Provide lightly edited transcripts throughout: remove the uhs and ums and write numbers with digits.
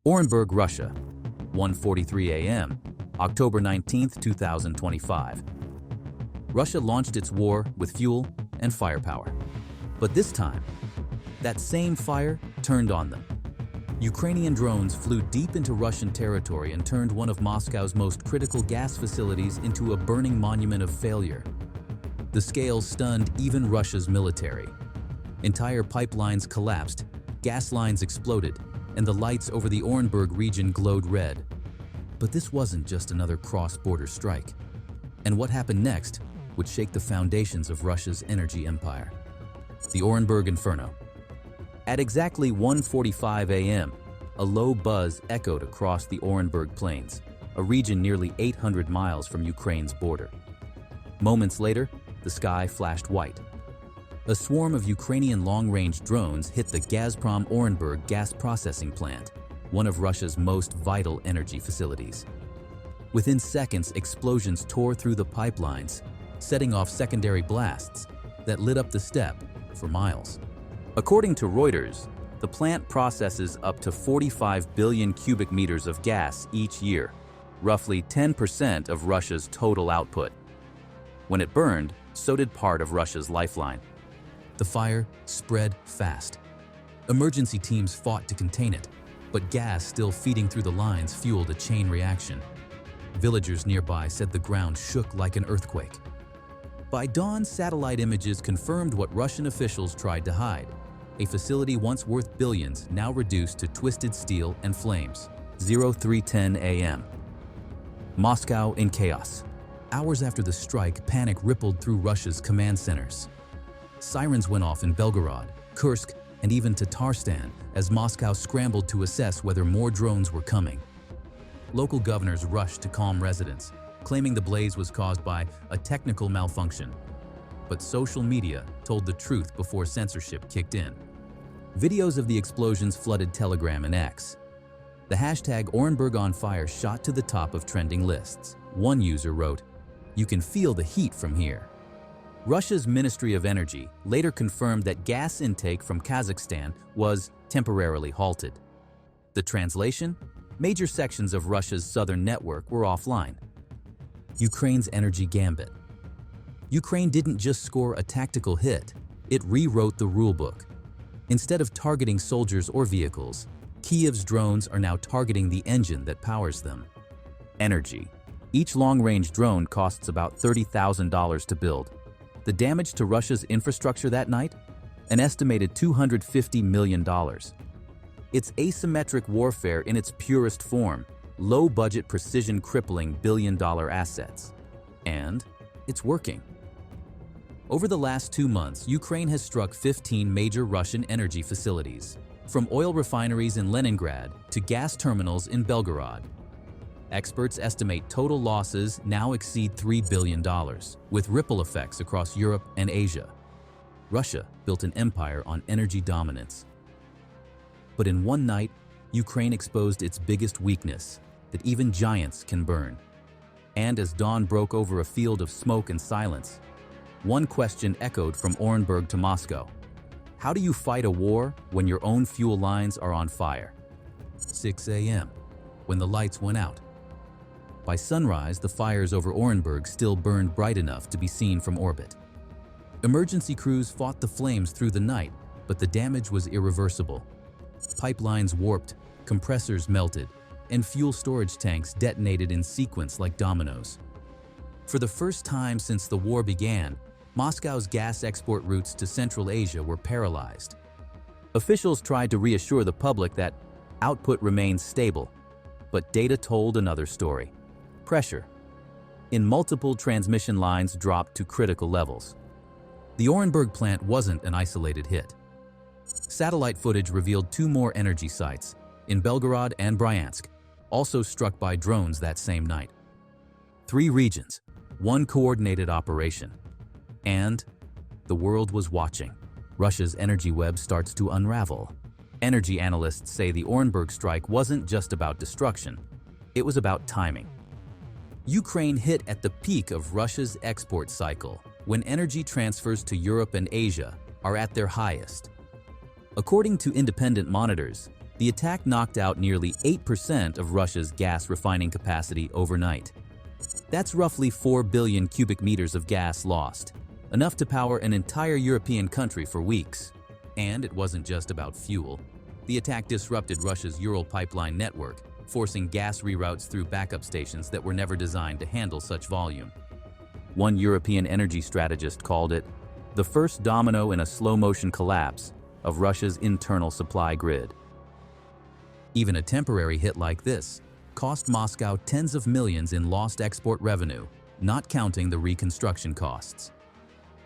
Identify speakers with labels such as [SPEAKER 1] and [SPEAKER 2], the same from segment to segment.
[SPEAKER 1] Orenburg, Russia, 1:43 a.m., October 19, 2025. Russia launched its war with fuel and firepower. But this time, that same fire turned on them. Ukrainian drones flew deep into Russian territory and turned one of Moscow's most critical gas facilities into a burning monument of failure. The scale stunned even Russia's military. Entire pipelines collapsed, gas lines exploded, and the lights over the Orenburg region glowed red. But this wasn't just another cross-border strike. And what happened next would shake the foundations of Russia's energy empire. The Orenburg Inferno. At exactly 1:45 a.m., a low buzz echoed across the Orenburg Plains, a region nearly 800 miles from Ukraine's border. Moments later, the sky flashed white. A swarm of Ukrainian long-range drones hit the Gazprom Orenburg gas processing plant, one of Russia's most vital energy facilities. Within seconds, explosions tore through the pipelines, setting off secondary blasts that lit up the steppe for miles. According to Reuters, the plant processes up to 45 billion cubic meters of gas each year, roughly 10% of Russia's total output. When it burned, so did part of Russia's lifeline. The fire spread fast. Emergency teams fought to contain it, but gas still feeding through the lines fueled a chain reaction. Villagers nearby said the ground shook like an earthquake. By dawn, satellite images confirmed what Russian officials tried to hide. A facility once worth billions, now reduced to twisted steel and flames. 03:10 a.m. Moscow in chaos. Hours after the strike, panic rippled through Russia's command centers. Sirens went off in Belgorod, Kursk, and even Tatarstan as Moscow scrambled to assess whether more drones were coming. Local governors rushed to calm residents, claiming the blaze was caused by a technical malfunction. But social media told the truth before censorship kicked in. Videos of the explosions flooded Telegram and X. The hashtag #OrenburgOnFire shot to the top of trending lists. One user wrote, "You can feel the heat from here." Russia's Ministry of Energy later confirmed that gas intake from Kazakhstan was temporarily halted. The translation? Major sections of Russia's southern network were offline. Ukraine's energy gambit. Ukraine didn't just score a tactical hit, it rewrote the rulebook. Instead of targeting soldiers or vehicles, Kiev's drones are now targeting the engine that powers them. Energy. Each long-range drone costs about $30,000 to build. The damage to Russia's infrastructure that night? An estimated $250 million. It's asymmetric warfare in its purest form, low-budget precision crippling billion-dollar assets. And it's working. Over the last 2 months, Ukraine has struck 15 major Russian energy facilities, from oil refineries in Leningrad to gas terminals in Belgorod. Experts estimate total losses now exceed $3 billion, with ripple effects across Europe and Asia. Russia built an empire on energy dominance. But in one night, Ukraine exposed its biggest weakness, that even giants can burn. And as dawn broke over a field of smoke and silence, one question echoed from Orenburg to Moscow. How do you fight a war when your own fuel lines are on fire? 6 a.m., when the lights went out. By sunrise, the fires over Orenburg still burned bright enough to be seen from orbit. Emergency crews fought the flames through the night, but the damage was irreversible. Pipelines warped, compressors melted, and fuel storage tanks detonated in sequence like dominoes. For the first time since the war began, Moscow's gas export routes to Central Asia were paralyzed. Officials tried to reassure the public that output remains stable, but data told another story. Pressure in multiple transmission lines dropped to critical levels. The Orenburg plant wasn't an isolated hit. Satellite footage revealed 2 more energy sites, in Belgorod and Bryansk, also struck by drones that same night. 3 regions, 1 coordinated operation. And the world was watching. Russia's energy web starts to unravel. Energy analysts say the Orenburg strike wasn't just about destruction, it was about timing. Ukraine hit at the peak of Russia's export cycle, when energy transfers to Europe and Asia are at their highest. According to independent monitors, The attack knocked out nearly 8% of Russia's gas refining capacity overnight. That's roughly 4 billion cubic meters of gas lost, enough to power an entire European country for weeks. And it wasn't just about fuel. The attack disrupted Russia's Ural pipeline network, forcing gas reroutes through backup stations that were never designed to handle such volume. One European energy strategist called it the first domino in a slow-motion collapse of Russia's internal supply grid. Even a temporary hit like this cost Moscow tens of millions in lost export revenue, not counting the reconstruction costs.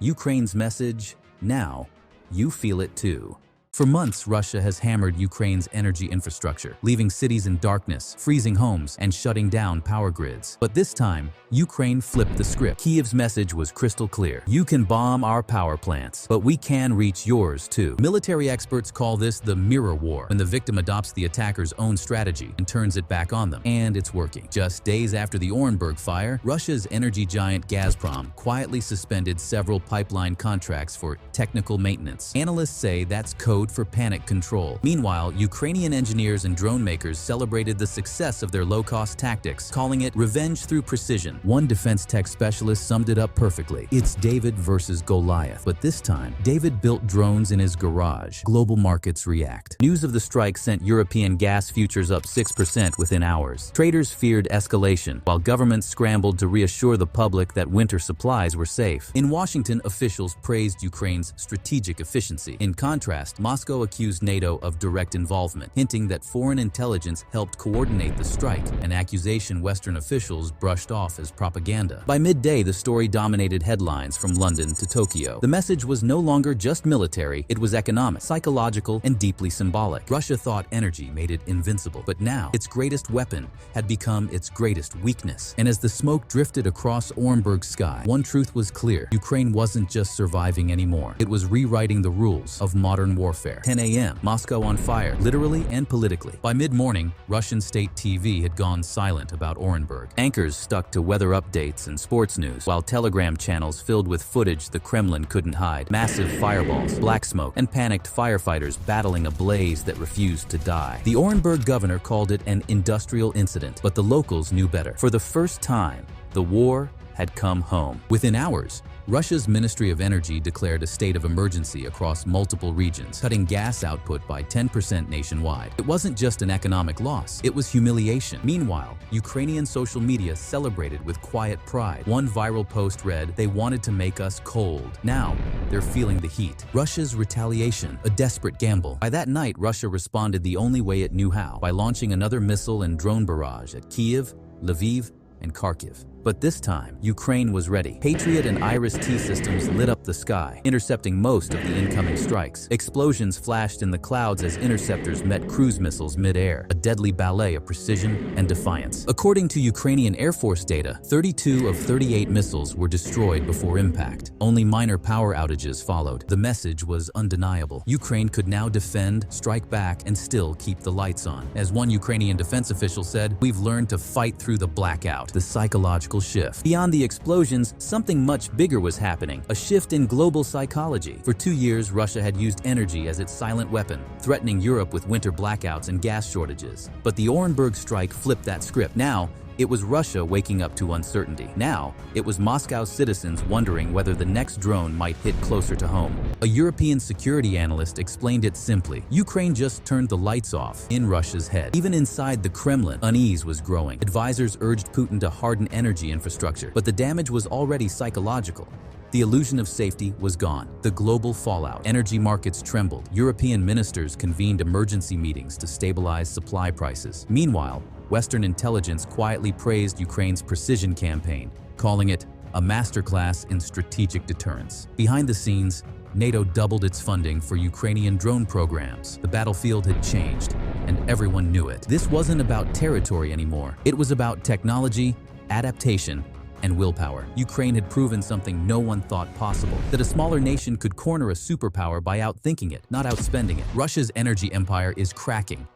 [SPEAKER 1] Ukraine's message: now, you feel it too. For months, Russia has hammered Ukraine's energy infrastructure, leaving cities in darkness, freezing homes, and shutting down power grids. But this time, Ukraine flipped the script. Kyiv's message was crystal clear. You can bomb our power plants, but we can reach yours too. Military experts call this the mirror war, when the victim adopts the attacker's own strategy and turns it back on them. And it's working. Just days after the Orenburg fire, Russia's energy giant Gazprom quietly suspended several pipeline contracts for technical maintenance. Analysts say that's code for panic control. Meanwhile, Ukrainian engineers and drone makers celebrated the success of their low-cost tactics, calling it revenge through precision. One defense tech specialist summed it up perfectly. It's David versus Goliath. But this time, David built drones in his garage. Global markets react. News of the strike sent European gas futures up 6% within hours. Traders feared escalation, while governments scrambled to reassure the public that winter supplies were safe. In Washington, officials praised Ukraine's strategic efficiency. In contrast, Moscow accused NATO of direct involvement, hinting that foreign intelligence helped coordinate the strike, an accusation Western officials brushed off as propaganda. By midday, the story dominated headlines from London to Tokyo. The message was no longer just military, it was economic, psychological, and deeply symbolic. Russia thought energy made it invincible, but now its greatest weapon had become its greatest weakness. And as the smoke drifted across Orenburg's sky, one truth was clear: Ukraine wasn't just surviving anymore, it was rewriting the rules of modern warfare. 10 a.m., Moscow on fire, literally and politically. By mid-morning, Russian state TV had gone silent about Orenburg. Anchors stuck to weather updates and sports news, while Telegram channels filled with footage the Kremlin couldn't hide. Massive fireballs, black smoke, and panicked firefighters battling a blaze that refused to die. The Orenburg governor called it an industrial incident, but the locals knew better. For the first time, the war had come home. Within hours, Russia's Ministry of Energy declared a state of emergency across multiple regions, cutting gas output by 10% nationwide. It wasn't just an economic loss, it was humiliation. Meanwhile, Ukrainian social media celebrated with quiet pride. One viral post read, "They wanted to make us cold. Now, they're feeling the heat." Russia's retaliation, a desperate gamble. By that night, Russia responded the only way it knew how, by launching another missile and drone barrage at Kyiv, Lviv, and Kharkiv. But this time, Ukraine was ready. Patriot and Iris-T systems lit up the sky, intercepting most of the incoming strikes. Explosions flashed in the clouds as interceptors met cruise missiles mid-air, a deadly ballet of precision and defiance. According to Ukrainian Air Force data, 32 of 38 missiles were destroyed before impact. Only minor power outages followed. The message was undeniable. Ukraine could now defend, strike back, and still keep the lights on. As one Ukrainian defense official said, "We've learned to fight through the blackout." The psychological shift. Beyond the explosions, something much bigger was happening, a shift in global psychology. For 2 years, Russia had used energy as its silent weapon, threatening Europe with winter blackouts and gas shortages. But the Orenburg strike flipped that script. Now, it was Russia waking up to uncertainty. Now, it was Moscow's citizens wondering whether the next drone might hit closer to home. A European security analyst explained it simply. Ukraine just turned the lights off in Russia's head. Even inside the Kremlin, unease was growing. Advisors urged Putin to harden energy infrastructure, but the damage was already psychological. The illusion of safety was gone. The global fallout. Energy markets trembled. European ministers convened emergency meetings to stabilize supply prices. Meanwhile, Western intelligence quietly praised Ukraine's precision campaign, calling it a masterclass in strategic deterrence. Behind the scenes, NATO doubled its funding for Ukrainian drone programs. The battlefield had changed, and everyone knew it. This wasn't about territory anymore. It was about technology, adaptation, and willpower. Ukraine had proven something no one thought possible, that a smaller nation could corner a superpower by outthinking it, not outspending it. Russia's energy empire is cracking,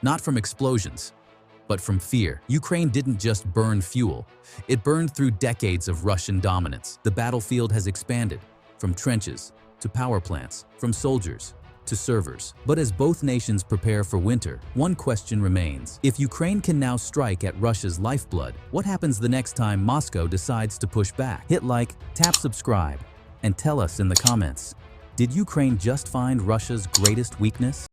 [SPEAKER 1] not from explosions, but from fear. Ukraine didn't just burn fuel, it burned through decades of Russian dominance. The battlefield has expanded, from trenches to power plants, from soldiers to servers. But as both nations prepare for winter, one question remains. If Ukraine can now strike at Russia's lifeblood, what happens the next time Moscow decides to push back? Hit like, tap subscribe, and tell us in the comments. Did Ukraine just find Russia's greatest weakness?